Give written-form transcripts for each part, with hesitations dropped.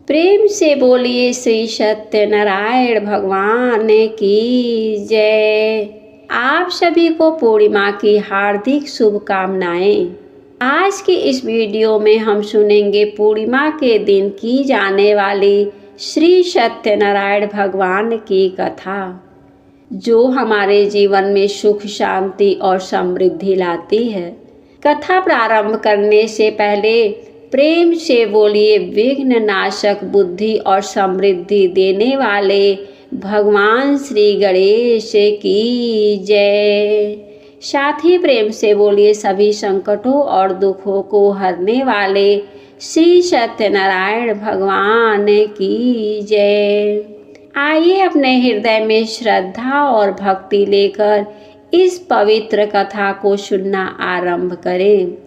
प्रेम से बोलिए श्री सत्यनारायण भगवान की जय। आप सभी को पूर्णिमा की हार्दिक शुभकामनाएं। आज की इस वीडियो में हम सुनेंगे पूर्णिमा के दिन की जाने वाली श्री सत्यनारायण भगवान की कथा, जो हमारे जीवन में सुख, शांति और समृद्धि लाती है। कथा प्रारंभ करने से पहले प्रेम से बोलिए विघ्न नाशक, बुद्धि और समृद्धि देने वाले भगवान श्री गणेश की जय। साथ ही प्रेम से बोलिए सभी संकटों और दुखों को हरने वाले श्री सत्यनारायण भगवान की जय। आइए अपने हृदय में श्रद्धा और भक्ति लेकर इस पवित्र कथा को सुनना आरंभ करें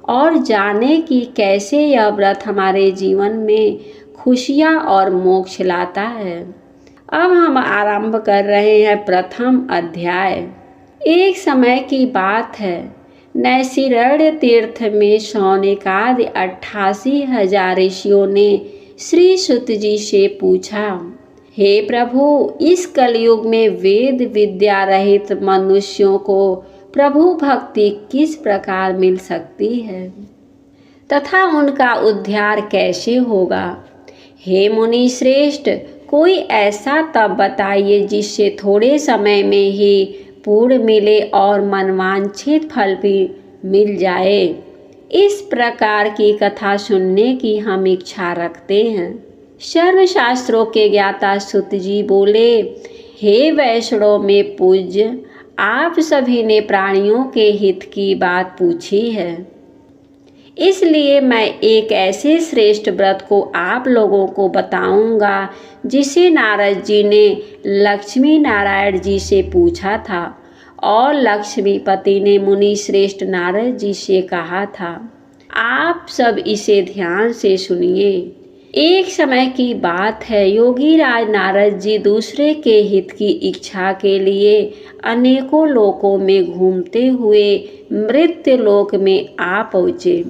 और जाने कि कैसे यह व्रत हमारे जीवन में खुशियाँ और मोक्ष लाता है। अब हम आरंभ कर रहे हैं प्रथम अध्याय। एक समय की बात है, नैशिरण्य तीर्थ में शौनकादि 88,000 ऋषियों ने श्री सुत जी से पूछा, हे प्रभु, इस कलयुग में वेद विद्या रहित मनुष्यों को प्रभु भक्ति किस प्रकार मिल सकती है तथा उनका उद्धार कैसे होगा। हे मुनि श्रेष्ठ, कोई ऐसा तप बताइए जिससे थोड़े समय में ही पूर्ण मिले और मनवांछित फल भी मिल जाए। इस प्रकार की कथा सुनने की हम इच्छा रखते हैं। सर्वशास्त्रों के ज्ञाता सुत जी बोले, हे वैष्णव में पूज्य, आप सभी ने प्राणियों के हित की बात पूछी है, इसलिए मैं एक ऐसे श्रेष्ठ व्रत को आप लोगों को बताऊंगा जिसे नारद जी ने लक्ष्मी नारायण जी से पूछा था और लक्ष्मीपति ने मुनि श्रेष्ठ नारद जी से कहा था। आप सब इसे ध्यान से सुनिए। एक समय की बात है, योगी राज नारद जी दूसरे के हित की इच्छा के लिए अनेकों लोकों में घूमते हुए मृत्यु लोक में आ पहुँचे।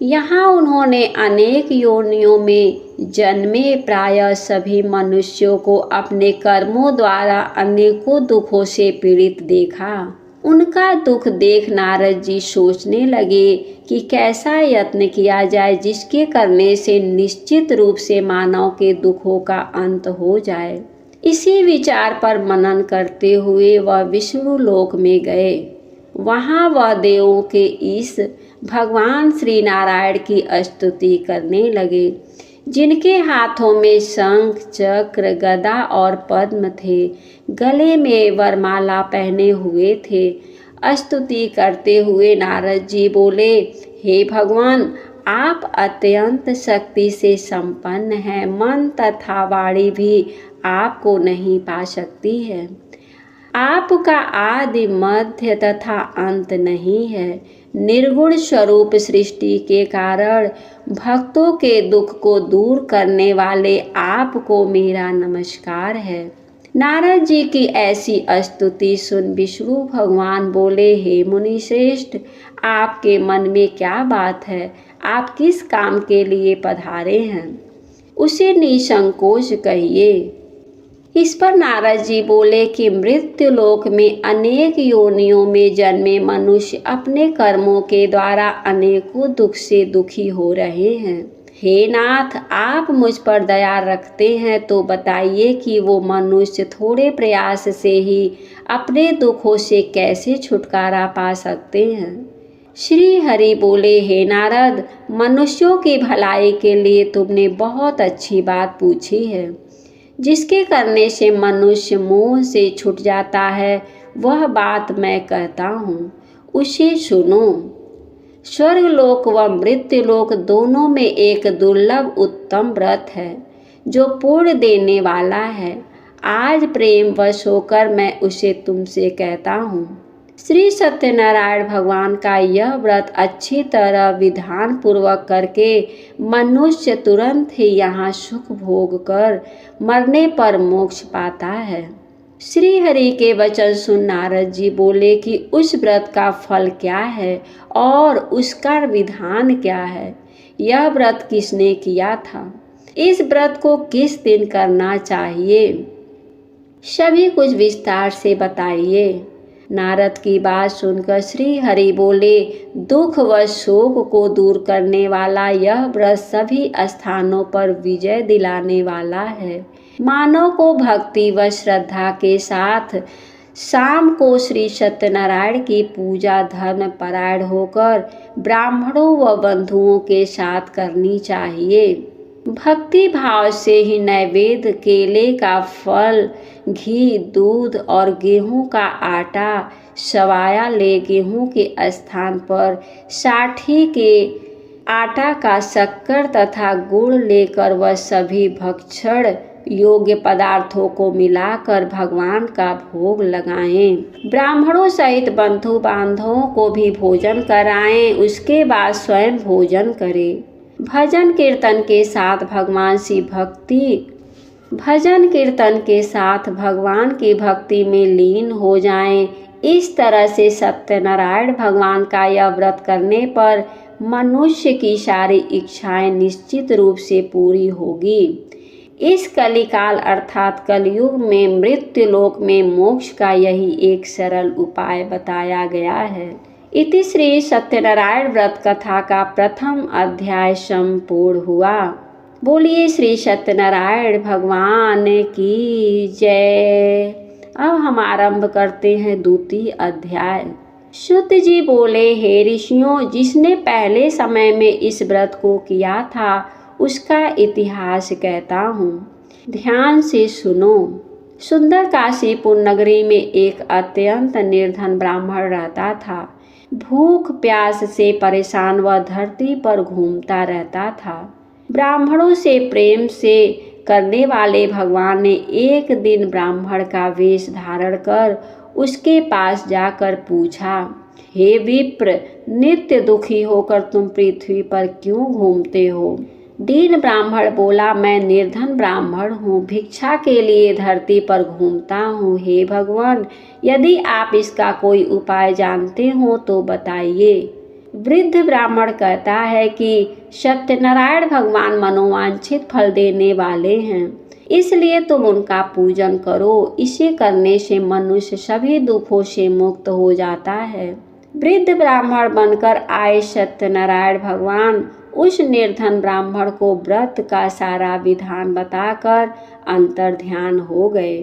यहाँ उन्होंने अनेक योनियों में जन्मे प्रायः सभी मनुष्यों को अपने कर्मों द्वारा अनेकों दुखों से पीड़ित देखा। उनका दुख देख नारद जी सोचने लगे कि कैसा यत्न किया जाए जिसके करने से निश्चित रूप से मानव के दुखों का अंत हो जाए। इसी विचार पर मनन करते हुए वह विष्णु लोक में गए। वहाँ वह देवों के इस भगवान श्री नारायण की स्तुति करने लगे, जिनके हाथों में शंख, चक्र, गदा और पद्म थे, गले में वरमाला पहने हुए थे। स्तुति करते हुए नारद जी बोले, हे भगवान, आप अत्यंत शक्ति से संपन्न हैं। मन तथा वाणी भी आपको नहीं पा सकती है। आपका आदि मध्य तथा अंत नहीं है। निर्गुण स्वरूप सृष्टि के कारण भक्तों के दुख को दूर करने वाले आपको मेरा नमस्कार है। नारद जी की ऐसी स्तुति सुन विष्णु भगवान बोले, हे मुनि श्रेष्ठ, आपके मन में क्या बात है? आप किस काम के लिए पधारे हैं, उसे निसंकोच कहिए। इस पर नारद जी बोले कि मृत्यु लोक में अनेक योनियों में जन्मे मनुष्य अपने कर्मों के द्वारा अनेकों दुख से दुखी हो रहे हैं। हे नाथ, आप मुझ पर दया रखते हैं तो बताइए कि वो मनुष्य थोड़े प्रयास से ही अपने दुखों से कैसे छुटकारा पा सकते हैं। श्री हरि बोले, हे नारद, मनुष्यों की भलाई के लिए तुमने बहुत अच्छी बात पूछी है। जिसके करने से मनुष्य मोह से छूट जाता है, वह बात मैं कहता हूँ, उसे सुनो। स्वर्गलोक व मृत्युलोक दोनों में एक दुर्लभ उत्तम व्रत है जो पूर्ण देने वाला है। आज प्रेम वश होकर मैं उसे तुमसे कहता हूँ। श्री सत्यनारायण भगवान का यह व्रत अच्छी तरह विधान पूर्वक करके मनुष्य तुरंत ही यहाँ सुख भोग कर मरने पर मोक्ष पाता है। श्री हरि के वचन सुन नारद जी बोले कि उस व्रत का फल क्या है और उसका विधान क्या है। यह व्रत किसने किया था? इस व्रत को किस दिन करना चाहिए, सभी कुछ विस्तार से बताइए। नारद की बात सुनकर श्री हरि बोले, दुख व शोक को दूर करने वाला यह व्रत सभी स्थानों पर विजय दिलाने वाला है। मानव को भक्ति व श्रद्धा के साथ शाम को श्री सत्यनारायण की पूजा धर्म परायण होकर ब्राह्मणों व बंधुओं के साथ करनी चाहिए। भक्ति भाव से ही नैवेद्य, केले का फल, घी, दूध और गेहूं का आटा सवाया ले गेहूं के स्थान पर साठी के आटा का शक्कर तथा गुड़ लेकर वह सभी भक्षण योग्य पदार्थों को मिलाकर भगवान का भोग लगाएं। ब्राह्मणों सहित बंधु बांधवों को भी भोजन कराएं, उसके बाद स्वयं भोजन करें। भजन कीर्तन के साथ भगवान की भक्ति में लीन हो जाएं। इस तरह से सत्यनारायण भगवान का यह व्रत करने पर मनुष्य की सारी इच्छाएं निश्चित रूप से पूरी होगी। इस कलिकाल अर्थात कलयुग में मृत्यु लोक में मोक्ष का यही एक सरल उपाय बताया गया है। इति श्री सत्यनारायण व्रत कथा का प्रथम अध्याय संपूर्ण हुआ। बोलिए श्री सत्यनारायण भगवान की जय। अब हम आरंभ करते हैं द्वितीय अध्याय। शुद्ध जी बोले, हे ऋषियों, जिसने पहले समय में इस व्रत को किया था उसका इतिहास कहता हूँ, ध्यान से सुनो। सुंदर काशीपुर नगरी में एक अत्यंत निर्धन ब्राह्मण रहता था। भूख प्यास से परेशान वह धरती पर घूमता रहता था। ब्राह्मणों से प्रेम से करने वाले भगवान ने एक दिन ब्राह्मण का वेश धारण कर उसके पास जाकर पूछा, हे विप्र, नित्य दुखी होकर तुम पृथ्वी पर क्यों घूमते हो? दीन ब्राह्मण बोला, मैं निर्धन ब्राह्मण हूँ, भिक्षा के लिए धरती पर घूमता हूँ। हे भगवान, यदि आप इसका कोई उपाय जानते हो तो बताइए। वृद्ध ब्राह्मण कहता है कि सत्यनारायण भगवान मनोवांछित फल देने वाले हैं, इसलिए तुम उनका पूजन करो। इसे करने से मनुष्य सभी दुखों से मुक्त हो जाता है। वृद्ध ब्राह्मण बनकर आए सत्यनारायण भगवान उस निर्धन ब्राह्मण को व्रत का सारा विधान बताकर अंतर ध्यान हो गए।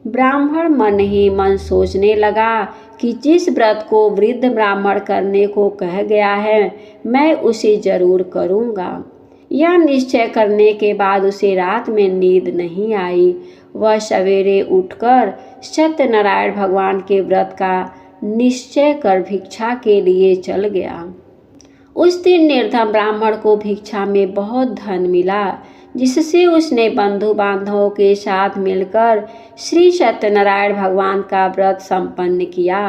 ब्राह्मण मन ही मन सोचने लगा कि जिस व्रत को वृद्ध ब्राह्मण करने को कह गया है, मैं उसे जरूर करूँगा। यह निश्चय करने के बाद उसे रात में नींद नहीं आई। वह सवेरे उठकर सत्यनारायण भगवान के व्रत का निश्चय कर भिक्षा के लिए चल गया। उस दिन निर्धन ब्राह्मण को भिक्षा में बहुत धन मिला, जिससे उसने बंधु बांधवों के साथ मिलकर श्री सत्यनारायण भगवान का व्रत संपन्न किया।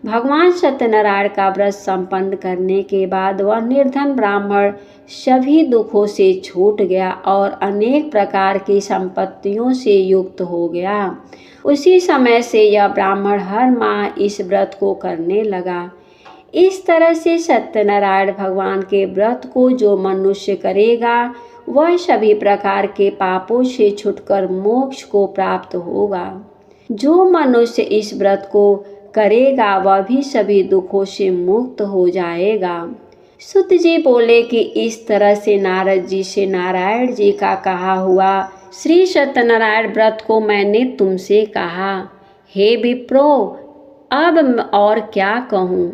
भगवान सत्यनारायण का व्रत संपन्न करने के बाद वह निर्धन ब्राह्मण सभी दुखों से छूट गया और अनेक प्रकार की संपत्तियों से युक्त हो गया। उसी समय से यह ब्राह्मण हर माह इस व्रत को करने लगा। इस तरह से सत्यनारायण भगवान के व्रत को जो मनुष्य करेगा वह सभी प्रकार के पापों से छुटकर मोक्ष को प्राप्त होगा। जो मनुष्य इस व्रत को करेगा वह भी सभी दुखों से मुक्त हो जाएगा। सुत जी बोले कि इस तरह से नारद जी से नारायण जी का कहा हुआ श्री सत्यनारायण व्रत को मैंने तुमसे कहा। हे विप्रो, अब और क्या कहूँ?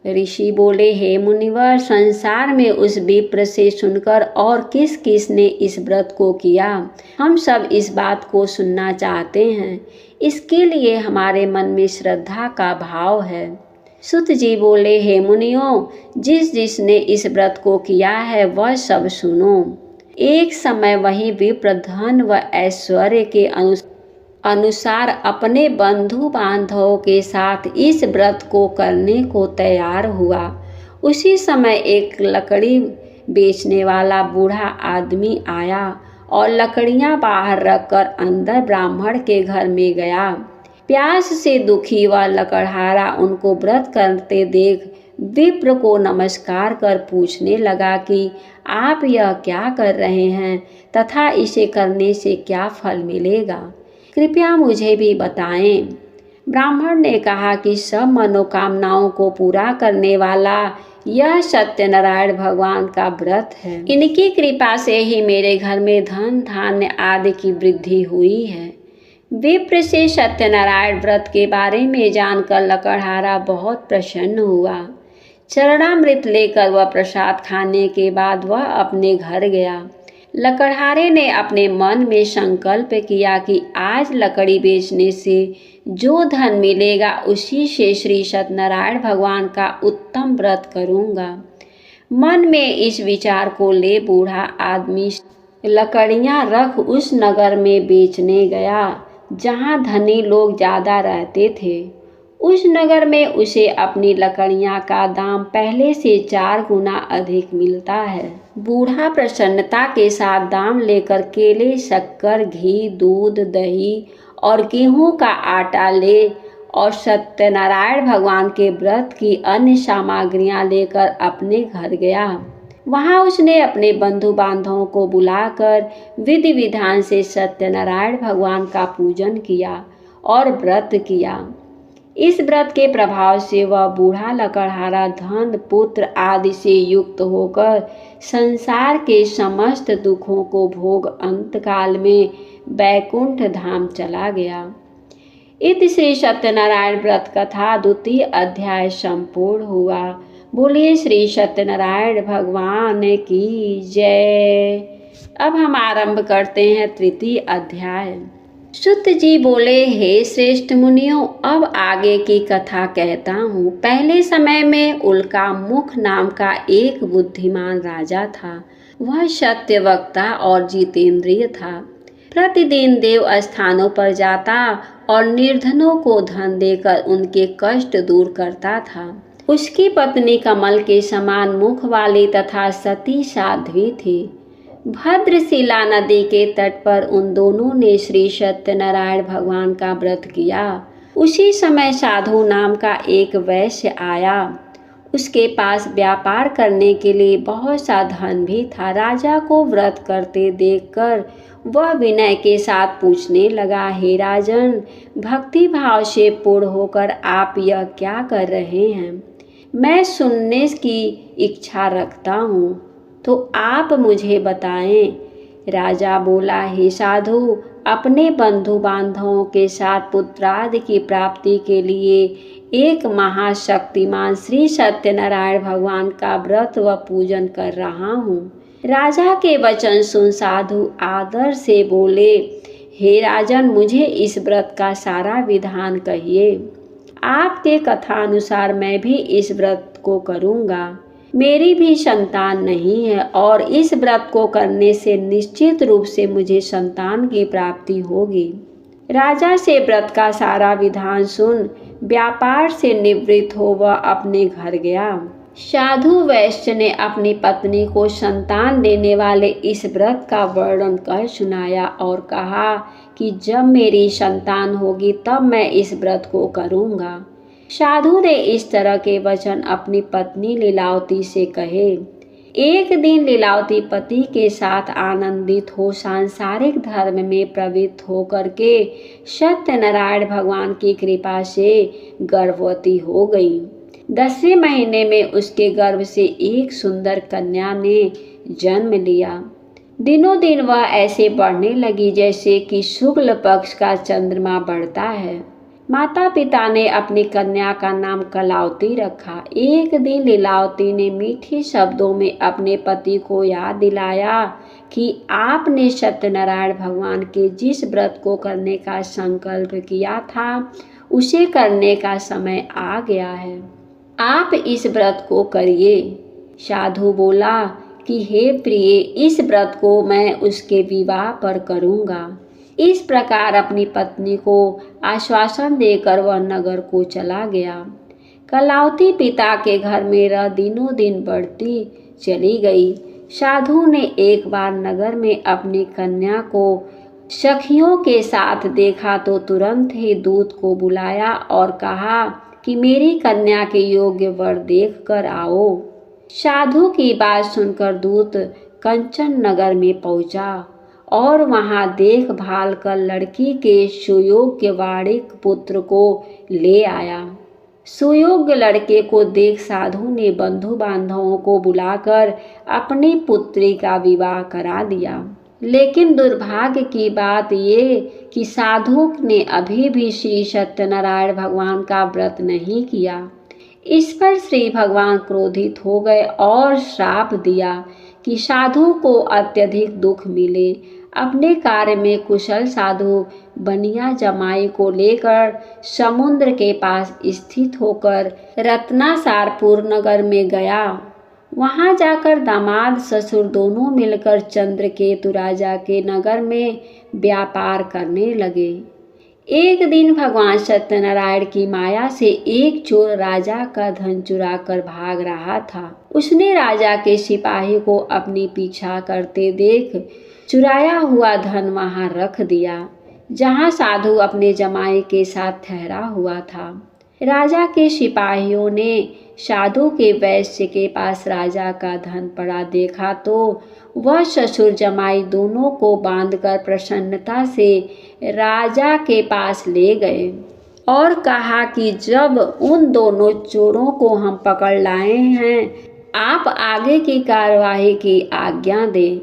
ऋषि बोले, हे मुनिवर, संसार में उस विप्र से सुनकर और किस किस ने इस व्रत को किया, हम सब इस बात को सुनना चाहते हैं। इसके लिए हमारे मन में श्रद्धा का भाव है। सुत जी बोले, हे मुनियों, जिस जिसने इस व्रत को किया है वह सब सुनो। एक समय वही विप्र धन व ऐश्वर्य के अनुसार अपने बंधु बांधवों के साथ इस व्रत को करने को तैयार हुआ। उसी समय एक लकड़ी बेचने वाला बूढ़ा आदमी आया और लकड़ियां बाहर रखकर अंदर ब्राह्मण के घर में गया। प्यास से दुखी व लकड़हारा उनको व्रत करते देख विप्र को नमस्कार कर पूछने लगा कि आप यह क्या कर रहे हैं तथा इसे करने से क्या फल मिलेगा, कृपया मुझे भी बताएं। ब्राह्मण ने कहा कि सब मनोकामनाओं को पूरा करने वाला यह सत्यनारायण भगवान का व्रत है। इनकी कृपा से ही मेरे घर में धन धान्य आदि की वृद्धि हुई है। विप्र से सत्यनारायण व्रत के बारे में जानकर लकड़हारा बहुत प्रसन्न हुआ। चरणामृत लेकर वह प्रसाद खाने के बाद वह अपने घर गया। लकड़हारे ने अपने मन में संकल्प किया कि आज लकड़ी बेचने से जो धन मिलेगा उसी से श्री सत्यनारायण भगवान का उत्तम व्रत करूंगा। मन में इस विचार को ले बूढ़ा आदमी लकड़ियां रख उस नगर में बेचने गया जहां धनी लोग ज्यादा रहते थे। उस नगर में उसे अपनी लकड़ियां का दाम पहले से 4 गुना अधिक मिलता है। बूढ़ा प्रसन्नता के साथ दाम लेकर केले, शक्कर, घी, दूध, दही और गेहूं का आटा ले और सत्यनारायण भगवान के व्रत की अन्य सामग्रियां लेकर अपने घर गया। वहां उसने अपने बंधु बांधवों को बुलाकर विधि विधान से सत्यनारायण भगवान का पूजन किया और व्रत किया। इस व्रत के प्रभाव से वह बूढ़ा लकड़हारा धन, पुत्र आदि से युक्त होकर संसार के समस्त दुखों को भोग अंतकाल में बैकुंठ धाम चला गया। इति श्री सत्यनारायण व्रत कथा 2 अध्याय संपूर्ण हुआ। बोलिए श्री सत्यनारायण भगवान की जय। अब हम आरंभ करते हैं 3 अध्याय। सुत जी बोले, हे श्रेष्ठ मुनियों, अब आगे की कथा कहता हूँ। पहले समय में उल्का मुख नाम का एक बुद्धिमान राजा था। वह सत्यवक्ता और जितेंद्रिय था। प्रतिदिन देव स्थानों पर जाता और निर्धनों को धन देकर उनके कष्ट दूर करता था। उसकी पत्नी कमल के समान मुख वाली तथा सती साध्वी थी। भद्रशिला नदी के तट पर उन दोनों ने श्री सत्यनारायण भगवान का व्रत किया। उसी समय साधु नाम का एक वैश्य आया। उसके पास व्यापार करने के लिए बहुत सा धन भी था। राजा को व्रत करते देखकर वह विनय के साथ पूछने लगा, हे राजन, भक्ति भाव से पूर्ण होकर आप यह क्या कर रहे हैं? मैं सुनने की इच्छा रखता हूँ, तो आप मुझे बताएं। राजा बोला, हे साधु, अपने बंधु बांधवों के साथ पुत्रादि की प्राप्ति के लिए एक महाशक्तिमान श्री सत्यनारायण भगवान का व्रत व पूजन कर रहा हूँ। राजा के वचन सुन साधु आदर से बोले, हे राजन, मुझे इस व्रत का सारा विधान कहिए। आपके कथानुसार मैं भी इस व्रत को करूँगा। मेरी भी संतान नहीं है और इस व्रत को करने से निश्चित रूप से मुझे संतान की प्राप्ति होगी। राजा से व्रत का सारा विधान सुन व्यापार से निवृत्त हो वह अपने घर गया। साधु वैश्य ने अपनी पत्नी को संतान देने वाले इस व्रत का वर्णन कर सुनाया और कहा कि जब मेरी संतान होगी तब मैं इस व्रत को करूँगा। साधु ने इस तरह के वचन अपनी पत्नी लीलावती से कहे। एक दिन लीलावती पति के साथ आनंदित हो सांसारिक धर्म में प्रवृत्त होकर के सत्यनारायण भगवान की कृपा से गर्भवती हो गई। 10वें महीने में उसके गर्भ से एक सुंदर कन्या ने जन्म लिया। दिनों दिन वह ऐसे बढ़ने लगी जैसे कि शुक्ल पक्ष का चंद्रमा बढ़ता है। माता पिता ने अपनी कन्या का नाम कलावती रखा। एक दिन लीलावती ने मीठे शब्दों में अपने पति को याद दिलाया कि आपने सत्यनारायण भगवान के जिस व्रत को करने का संकल्प किया था उसे करने का समय आ गया है। आप इस व्रत को करिए। साधु बोला कि हे प्रिय, इस व्रत को मैं उसके विवाह पर करूँगा। इस प्रकार अपनी पत्नी को आश्वासन देकर वह नगर को चला गया। कलावती पिता के घर में रह दिनों दिन बढ़ती चली गई। साधु ने एक बार नगर में अपनी कन्या को सखियों के साथ देखा तो तुरंत ही दूत को बुलाया और कहा कि मेरी कन्या के योग्य वर देख कर आओ। साधु की बात सुनकर दूत कंचन नगर में पहुंचा और वहां देखभाल कर लड़की के सुयोग्य वाणिक पुत्र को ले आया। सुयोग्य लड़के को देख साधु ने बंधु बांधवों को बुलाकर अपनी पुत्री का विवाह करा दिया। लेकिन दुर्भाग्य की बात ये कि साधु ने अभी भी श्री सत्यनारायण भगवान का व्रत नहीं किया। इस पर श्री भगवान क्रोधित हो गए और श्राप दिया कि साधु को अत्यधिक दुख मिले। अपने कार्य में कुशल साधु बनिया जमाई को लेकर समुद्र के पास स्थित होकर रत्नासारपुर नगर में गया। वहां जाकर दामाद ससुर दोनों मिलकर चंद्रकेतु राजा के नगर में व्यापार करने लगे। एक दिन भगवान सत्यनारायण की माया से एक चोर राजा का धन चुरा कर भाग रहा था। उसने राजा के सिपाही को अपनी पीछा करते देख चुराया हुआ धन वहां रख दिया, जहां साधु अपने जमाई के साथ ठहरा हुआ था। राजा के सिपाहियों ने साधु के वैश्य के पास राजा का धन पड़ा देखा तो वह ससुर जमाई दोनों को बांधकर प्रसन्नता से राजा के पास ले गए और कहा कि जब उन दोनों चोरों को हम पकड़ लाए हैं, आप आगे की कार्यवाही की आज्ञा दें।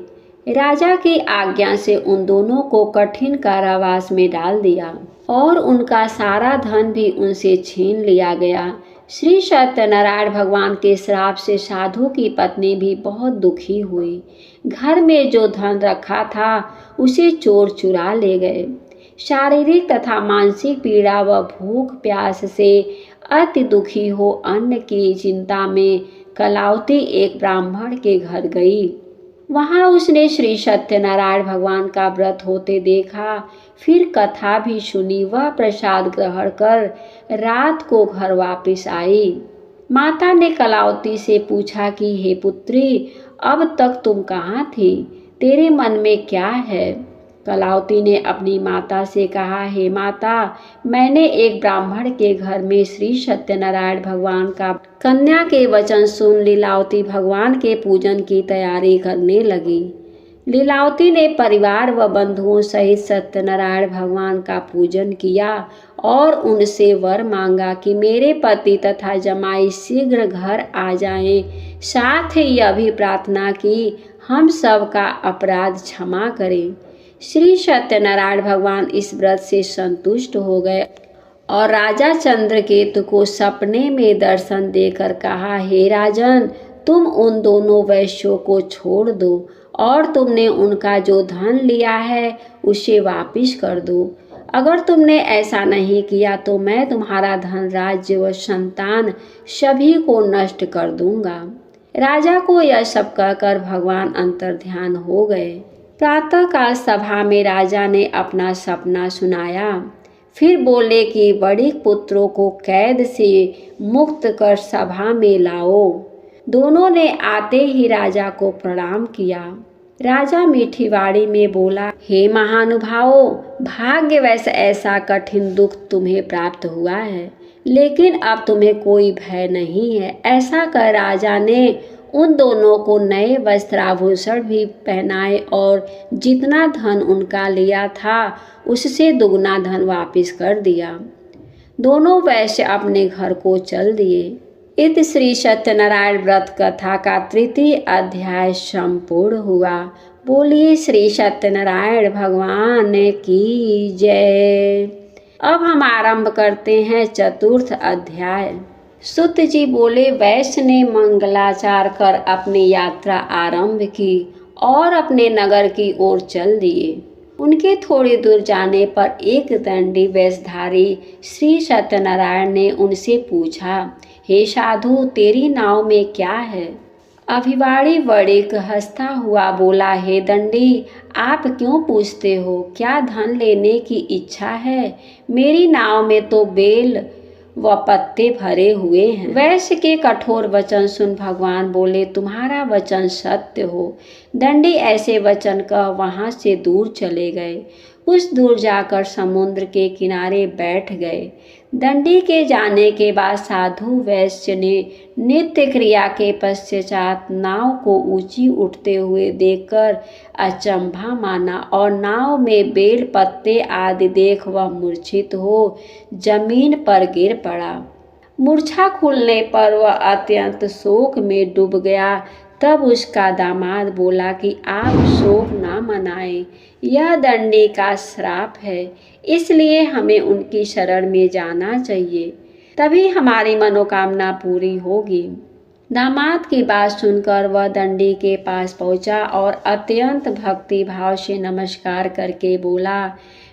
राजा की आज्ञा से उन दोनों को कठिन कारावास में डाल दिया और उनका सारा धन भी उनसे छीन लिया गया। श्री सत्यनारायण भगवान के श्राप से साधु की पत्नी भी बहुत दुखी हुई। घर में जो धन रखा था उसे चोर चुरा ले गए। शारीरिक तथा मानसिक पीड़ा व भूख प्यास से अति दुखी हो अन्न की चिंता में कलावती एक ब्राह्मण के घर गई। वहां उसने श्री सत्यनारायण भगवान का व्रत होते देखा, फिर कथा भी सुनी। वह प्रसाद ग्रहण कर रात को घर वापस आई। माता ने कलावती से पूछा कि हे पुत्री, अब तक तुम कहाँ थी? तेरे मन में क्या है? कलावती ने अपनी माता से कहा, हे माता, मैंने एक ब्राह्मण के घर में श्री सत्यनारायण भगवान का कन्या के वचन सुन लीलावती भगवान के पूजन की तैयारी करने लगी। लीलावती ने परिवार व बंधुओं सहित सत्यनारायण भगवान का पूजन किया और उनसे वर मांगा कि मेरे पति तथा जमाई शीघ्र घर आ जाएं। साथ ही यह भी प्रार्थना की हम सब का अपराध क्षमा करें। श्री सत्यनारायण भगवान इस व्रत से संतुष्ट हो गए और राजा चंद्रकेतु को सपने में दर्शन देकर कहा, हे राजन, तुम उन दोनों वैश्यों को छोड़ दो और तुमने उनका जो धन लिया है उसे वापिस कर दो। अगर तुमने ऐसा नहीं किया तो मैं तुम्हारा धन, राज्य व संतान सभी को नष्ट कर दूंगा। राजा को यह सब कहकर भगवान अंतर्ध्यान हो गए। प्रातःकाल सभा में राजा ने अपना सपना सुनाया। फिर बोले कि बड़े पुत्रों को कैद से मुक्त कर सभा में लाओ। दोनों ने आते ही राजा को प्रणाम किया। राजा मीठी वाणी में बोला, हे महानुभावों, भाग्यवश ऐसा कठिन दुख तुम्हें प्राप्त हुआ है, लेकिन अब तुम्हें कोई भय नहीं है। ऐसा कर राजा ने उन दोनों को नए वस्त्राभूषण भी पहनाए और जितना धन उनका लिया था उससे दुगना धन वापस कर दिया। दोनों वैश्य अपने घर को चल दिए। इत श्री सत्यनारायण व्रत कथा का तृतीय अध्याय संपूर्ण हुआ। बोलिए श्री सत्यनारायण भगवान की जय। अब हम आरंभ करते हैं चतुर्थ अध्याय। सुत जी बोले, वैश्य ने मंगलाचार कर अपनी यात्रा आरंभ की और अपने नगर की ओर चल दिए। उनके थोड़ी दूर जाने पर एक दंडी वेशधारी श्री सत्यनारायण ने उनसे पूछा, हे साधु, तेरी नाव में क्या है? अभिवाड़ी वणिक हंसता हुआ बोला, हे दंडी, आप क्यों पूछते हो? क्या धन लेने की इच्छा है? मेरी नाव में तो बेल व पत्ते भरे हुए हैं। वैश्य के कठोर वचन सुन भगवान बोले, तुम्हारा वचन सत्य हो। दंडी ऐसे वचन कह वहां से दूर चले गए। कुछ दूर जाकर समुद्र के किनारे बैठ गए। दंडी के जाने के बाद साधु वैश्य ने नित्य क्रिया के पश्चात नाव को ऊंची उठते हुए देखकर अचंभा माना और नाव में बेल पत्ते आदि देख वह मूर्छित हो जमीन पर गिर पड़ा। मूर्छा खुलने पर वह अत्यंत शोक में डूब गया। तब उसका दामाद बोला कि आप शोक ना मनाएं, यह दंडी का श्राप है, इसलिए हमें उनकी शरण में जाना चाहिए, तभी हमारी मनोकामना पूरी होगी। दामाद की बात सुनकर वह दंडी के पास पहुंचा और अत्यंत भक्ति भाव से नमस्कार करके बोला,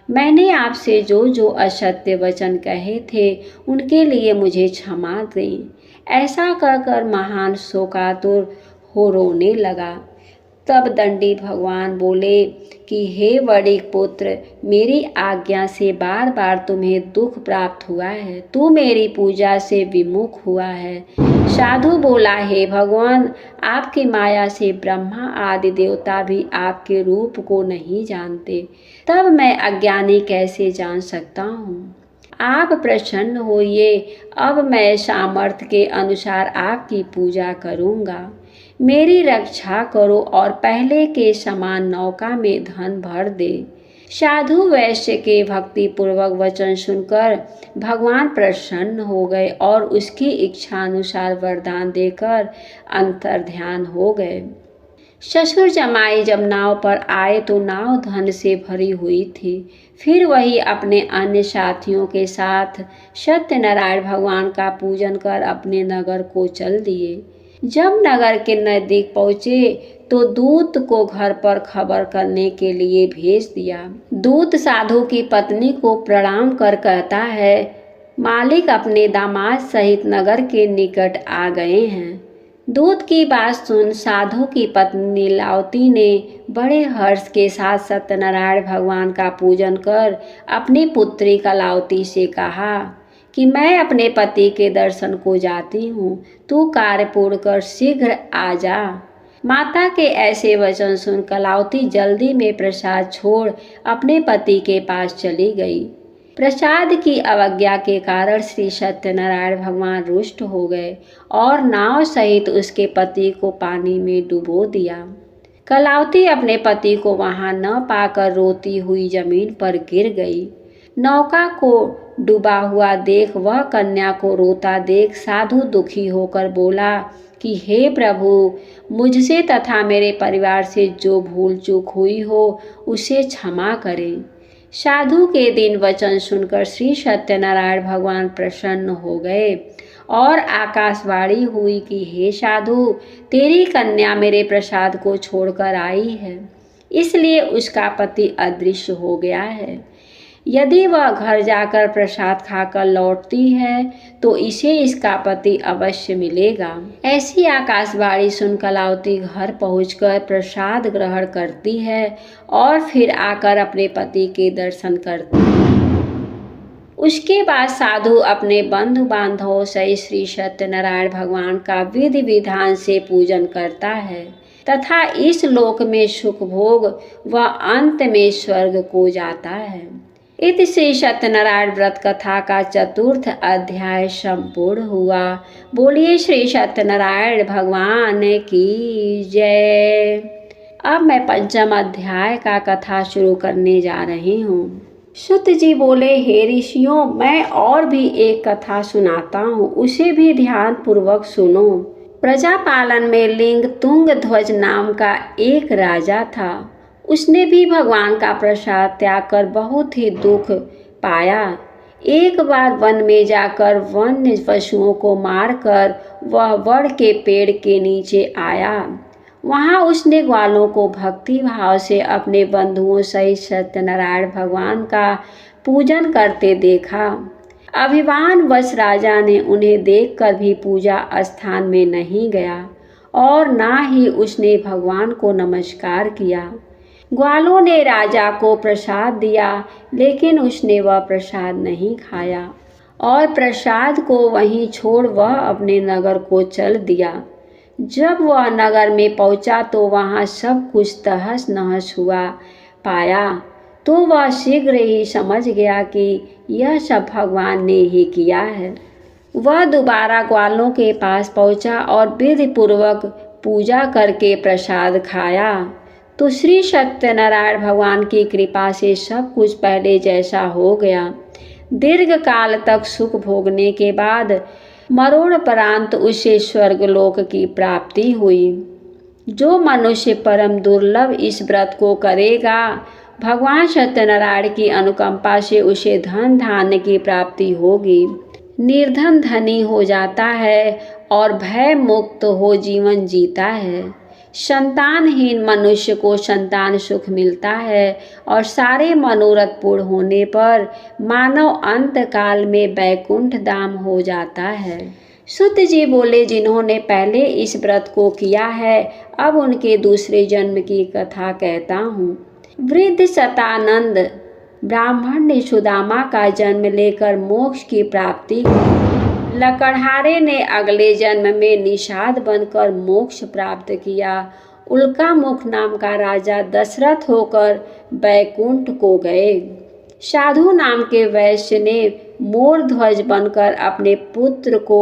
मैंने आपसे जो जो असत्य वचन कहे थे उनके लिए मुझे क्षमा दें। ऐसा कहकर महान शोकातुर हो रोने लगा। तब दंडी भगवान बोले कि हे वणिक पुत्र, मेरी आज्ञा से बार बार तुम्हें दुख प्राप्त हुआ है, तू मेरी पूजा से विमुख हुआ है। साधु बोला, हे भगवान, आपकी माया से ब्रह्मा आदि देवता भी आपके रूप को नहीं जानते, तब मैं अज्ञानी कैसे जान सकता हूँ। आप प्रसन्न होइए, अब मैं सामर्थ्य के अनुसार आपकी पूजा करूँगा। मेरी रक्षा करो और पहले के समान नौका में धन भर दे। साधु वैश्य के भक्ति पूर्वक वचन सुनकर भगवान प्रसन्न हो गए और उसकी इच्छानुसार वरदान देकर अंतर्ध्यान हो गए। ससुर जमाई जब नाव पर आए तो नाव धन से भरी हुई थी। फिर वही अपने अन्य साथियों के साथ सत्यनारायण भगवान का पूजन कर अपने नगर को चल दिए। जब नगर के नजदीक पहुँचे तो दूत को घर पर खबर करने के लिए भेज दिया। दूत साधु की पत्नी को प्रणाम कर कहता है, मालिक अपने दामाद सहित नगर के निकट आ गए हैं। दूत की बात सुन साधु की पत्नी नीलावती ने बड़े हर्ष के साथ सत्यनारायण भगवान का पूजन कर अपनी पुत्री कलावती से कहा कि मैं अपने पति के दर्शन को जाती हूँ, तू कार्य पूर्ण कर शीघ्र आ जा। माता के ऐसे वचन सुन कलावती जल्दी में प्रसाद छोड़ अपने पति के पास चली गई। प्रसाद की अवज्ञा के कारण श्री सत्यनारायण भगवान रुष्ट हो गए और नाव सहित उसके पति को पानी में डुबो दिया। कलावती अपने पति को वहां न पाकर रोती हुई जमीन पर गिर गई। नौका को डूबा हुआ देख वह कन्या को रोता देख साधु दुखी होकर बोला कि हे प्रभु, मुझसे तथा मेरे परिवार से जो भूल चूक हुई हो उसे क्षमा करें। साधु के दिन वचन सुनकर श्री सत्यनारायण भगवान प्रसन्न हो गए और आकाशवाणी हुई कि हे साधु, तेरी कन्या मेरे प्रसाद को छोड़कर आई है, इसलिए उसका पति अदृश्य हो गया है। यदि वह घर जाकर प्रसाद खाकर लौटती है तो इसे इसका पति अवश्य मिलेगा। ऐसी आकाशवाणी सुन कलावती घर पहुंचकर प्रसाद ग्रहण करती है और फिर आकर अपने पति के दर्शन करती है। उसके बाद साधु अपने बंधु बांधवों से श्री सत्यनारायण भगवान का विधि विधान से पूजन करता है तथा इस लोक में सुख भोग व अंत में स्वर्ग को जाता है। इति श्री सत्यनारायण व्रत कथा का चतुर्थ अध्याय संपूर्ण हुआ। बोलिए श्री सत्यनारायण भगवान की जय। अब मैं पंचम अध्याय का कथा शुरू करने जा रही हूँ। सूत जी बोले, हे ऋषियों, मैं और भी एक कथा सुनाता हूँ, उसे भी ध्यान पूर्वक सुनो। प्रजापालन में लिंग तुंग ध्वज नाम का एक राजा था। उसने भी भगवान का प्रसाद त्याग कर बहुत ही दुख पाया। एक बार वन में जाकर वन्य पशुओं को मारकर वह वड़ के पेड़ के नीचे आया। वहां उसने ग्वालों को भक्ति भाव से अपने बंधुओं सहित सत्यनारायण भगवान का पूजन करते देखा। अभिमान वश राजा ने उन्हें देखकर भी पूजा स्थान में नहीं गया और ना ही उसने भगवान को नमस्कार किया। ग्वालों ने राजा को प्रसाद दिया, लेकिन उसने वह प्रसाद नहीं खाया और प्रसाद को वहीं छोड़ वह अपने नगर को चल दिया। जब वह नगर में पहुंचा तो वहां सब कुछ तहस नहस हुआ पाया, तो वह शीघ्र ही समझ गया कि यह सब भगवान ने ही किया है। वह दोबारा ग्वालों के पास पहुंचा और विधि पूर्वक पूजा करके प्रसाद खाया तो श्री सत्यनारायण भगवान की कृपा से सब कुछ पहले जैसा हो गया। दीर्घ काल तक सुख भोगने के बाद मरणोपरांत उसे स्वर्गलोक की प्राप्ति हुई। जो मनुष्य परम दुर्लभ इस व्रत को करेगा, भगवान सत्यनारायण की अनुकंपा से उसे धन धान्य की प्राप्ति होगी। निर्धन धनी हो जाता है और भय मुक्त हो जीवन जीता है। संतानहीन मनुष्य को संतान सुख मिलता है और सारे मनोरथ पूर्ण होने पर मानव अंत काल में वैकुंठ धाम हो जाता है। सूत जी बोले, जिन्होंने पहले इस व्रत को किया है, अब उनके दूसरे जन्म की कथा कहता हूँ। वृद्ध शतानंद ब्राह्मण ने सुदामा का जन्म लेकर मोक्ष की प्राप्ति की। लकड़हारे ने अगले जन्म में निषाद बनकर मोक्ष प्राप्त किया। उल्कामुख नाम का राजा दशरथ होकर वैकुंठ को गए। साधु नाम के वैश्य ने मोर ध्वज बनकर अपने पुत्र को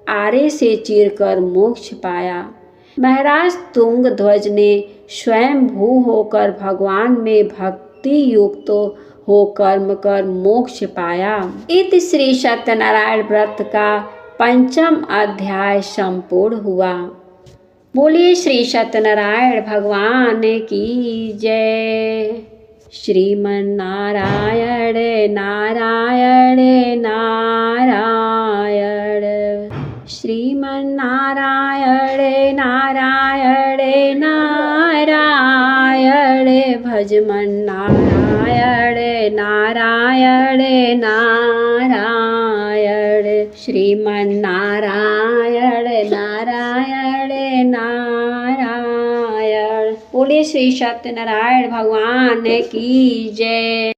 आरे से चीरकर मोक्ष पाया। महाराज तुंग ध्वज ने स्वयं भू होकर भगवान में भक्ति युक्त हो कर्म कर मोक्ष पाया। इति श्री सत्यनारायण व्रत का 5वां अध्याय संपूर्ण हुआ। बोलिए श्री सत्यनारायण भगवान की जय। श्रीमन नारायण नारायण नारायण, श्रीमन नारायण नारायण नारायण, भजमन नारायण नारायण नारायण, श्रीमन नारायण नारायण नारायण। बोलिए श्री सत्यनारायण भगवान की जय।